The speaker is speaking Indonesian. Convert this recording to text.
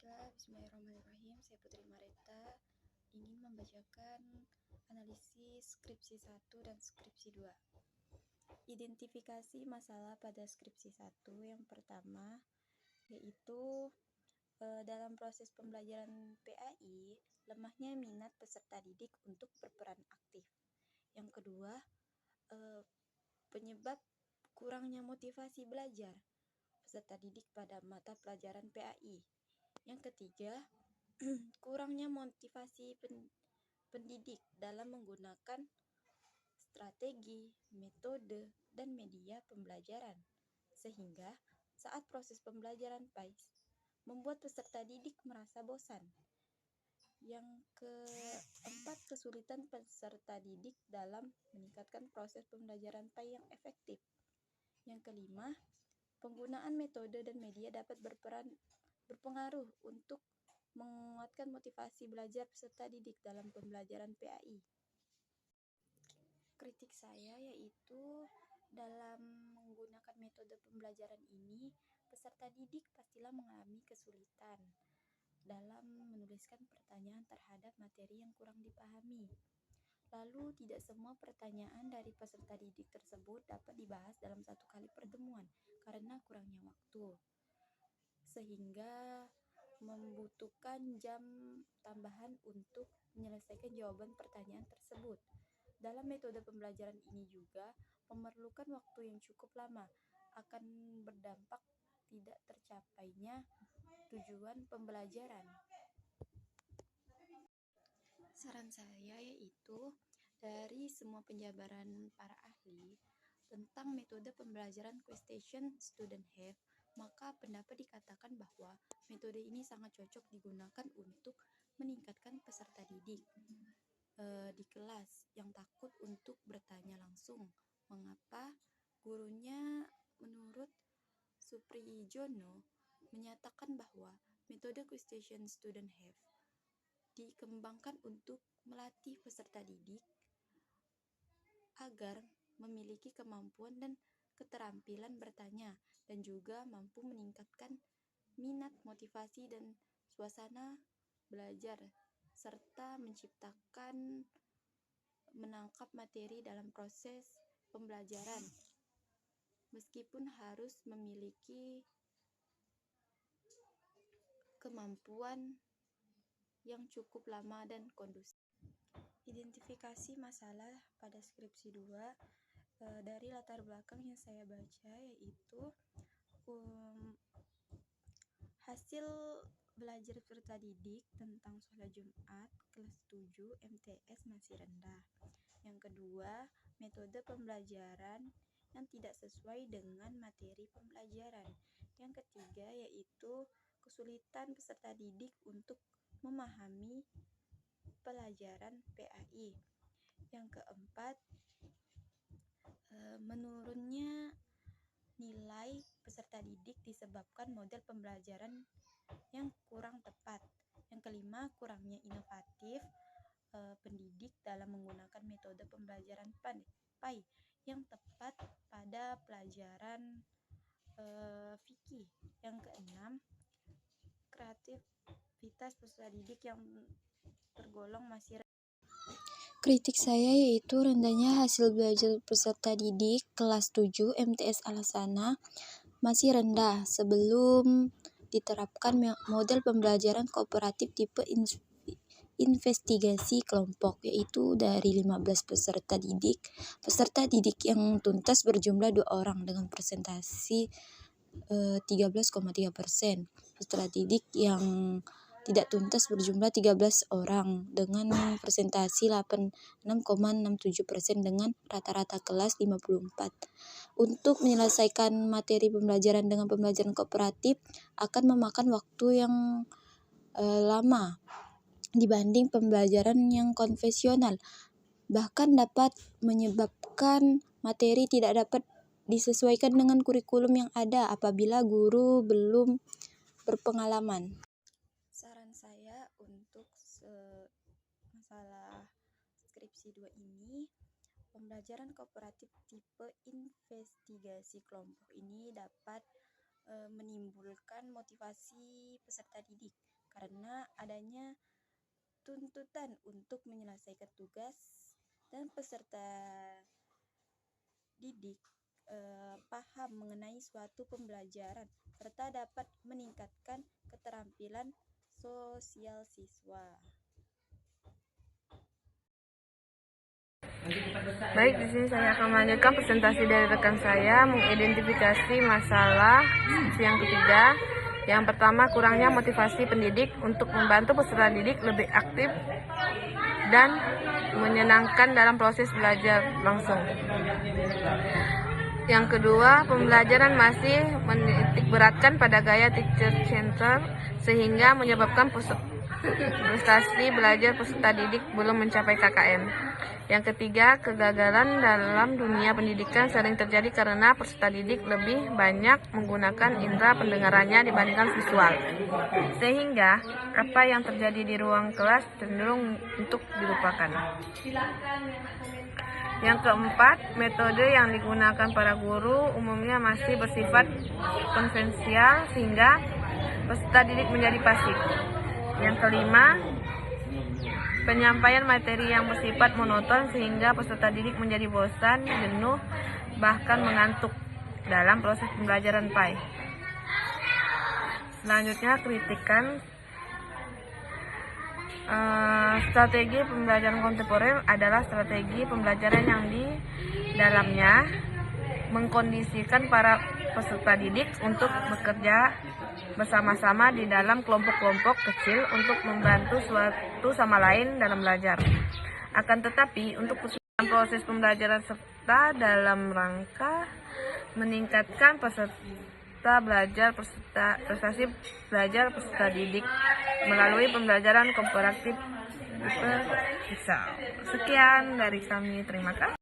Baiklah, bismillahirrahmanirrahim. Saya Putri Mareta ingin membacakan analisis skripsi 1 dan skripsi 2. Identifikasi masalah pada skripsi 1 yang pertama yaitu dalam proses pembelajaran PAI, lemahnya minat peserta didik untuk berperan aktif. Yang kedua, penyebab kurangnya motivasi belajar peserta didik pada mata pelajaran PAI. Yang ketiga, kurangnya motivasi pendidik dalam menggunakan strategi, metode, dan media pembelajaran, sehingga saat proses pembelajaran PAI membuat peserta didik merasa bosan. Yang keempat, kesulitan peserta didik dalam meningkatkan proses pembelajaran PAI yang efektif. Yang kelima, penggunaan metode dan media dapat berpengaruh untuk menguatkan motivasi belajar peserta didik dalam pembelajaran PAI. Kritik saya yaitu dalam menggunakan metode pembelajaran ini, peserta didik pastilah mengalami kesulitan dalam menuliskan pertanyaan terhadap materi yang kurang dipahami. Lalu, tidak semua pertanyaan dari peserta didik tersebut dapat dibahas dalam satu kali pertemuan karena kurangnya waktu, sehingga membutuhkan jam tambahan untuk menyelesaikan jawaban pertanyaan tersebut. Dalam metode pembelajaran ini juga memerlukan waktu yang cukup lama, akan berdampak tidak tercapainya tujuan pembelajaran. Saran saya yaitu dari semua penjabaran para ahli tentang metode pembelajaran Question Student Have, maka pendapat dikatakan bahwa metode ini sangat cocok digunakan untuk meningkatkan peserta didik di kelas yang takut untuk bertanya langsung. Mengapa? Gurunya menurut Supriyono menyatakan bahwa metode Question Student Have dikembangkan untuk melatih peserta didik agar memiliki kemampuan dan keterampilan bertanya, dan juga mampu meningkatkan minat, motivasi, dan suasana belajar, serta menciptakan menangkap materi dalam proses pembelajaran, meskipun harus memiliki kemampuan yang cukup lama dan kondusif. Identifikasi masalah pada skripsi 2 dari latar belakang yang saya baca yaitu hasil belajar peserta didik tentang sholat Jumat kelas 7 MTS masih rendah. Yang kedua, metode pembelajaran yang tidak sesuai dengan materi pembelajaran. Yang ketiga yaitu kesulitan peserta didik untuk memahami pelajaran PAI. Yang keempat, menurunnya nilai peserta didik disebabkan model pembelajaran yang kurang tepat. Yang kelima, kurangnya inovatif pendidik dalam menggunakan metode pembelajaran PAI yang tepat pada pelajaran fikih. Yang keenam, kreativitas peserta didik yang tergolong masih rendah. Kritik saya yaitu rendahnya hasil belajar peserta didik kelas 7 MTS Al-Hasanah masih rendah sebelum diterapkan model pembelajaran kooperatif tipe investigasi kelompok, yaitu dari 15 peserta didik yang tuntas berjumlah 2 orang dengan presentasi 13,3%. Peserta didik yang tidak tuntas berjumlah 13 orang dengan presentasi 86,67% dengan rata-rata kelas 54. Untuk menyelesaikan materi pembelajaran dengan pembelajaran kooperatif akan memakan waktu yang lama dibanding pembelajaran yang konvensional. Bahkan dapat menyebabkan materi tidak dapat disesuaikan dengan kurikulum yang ada apabila guru belum berpengalaman. Saran saya untuk masalah skripsi 2 ini, pembelajaran kooperatif tipe investigasi kelompok ini dapat menimbulkan motivasi peserta didik karena adanya tuntutan untuk menyelesaikan tugas dan peserta didik paham mengenai suatu pembelajaran serta dapat meningkatkan keterampilan sosial siswa. Baik, di sini saya akan melanjutkan presentasi dari rekan saya mengidentifikasi masalah yang ketiga. Yang pertama, kurangnya motivasi pendidik untuk membantu peserta didik lebih aktif dan menyenangkan dalam proses belajar langsung. Yang kedua, pembelajaran masih menitikberatkan pada gaya teacher center sehingga menyebabkan prestasi belajar peserta didik belum mencapai KKM. Yang ketiga, kegagalan dalam dunia pendidikan sering terjadi karena peserta didik lebih banyak menggunakan indera pendengarannya dibandingkan visual, sehingga apa yang terjadi di ruang kelas cenderung untuk dilupakan. Yang keempat, metode yang digunakan para guru umumnya masih bersifat konvensional sehingga peserta didik menjadi pasif. Yang kelima, penyampaian materi yang bersifat monoton sehingga peserta didik menjadi bosan, jenuh, bahkan mengantuk dalam proses pembelajaran PAI. Selanjutnya, kritikan strategi pembelajaran kontemporer adalah strategi pembelajaran yang di dalamnya mengkondisikan para peserta didik untuk bekerja bersama-sama di dalam kelompok-kelompok kecil untuk membantu suatu sama lain dalam belajar. Akan tetapi, untuk keseluruhan proses pembelajaran serta dalam rangka meningkatkan prestasi belajar peserta didik melalui pembelajaran komparatif bisa. Sekian dari kami, terima kasih.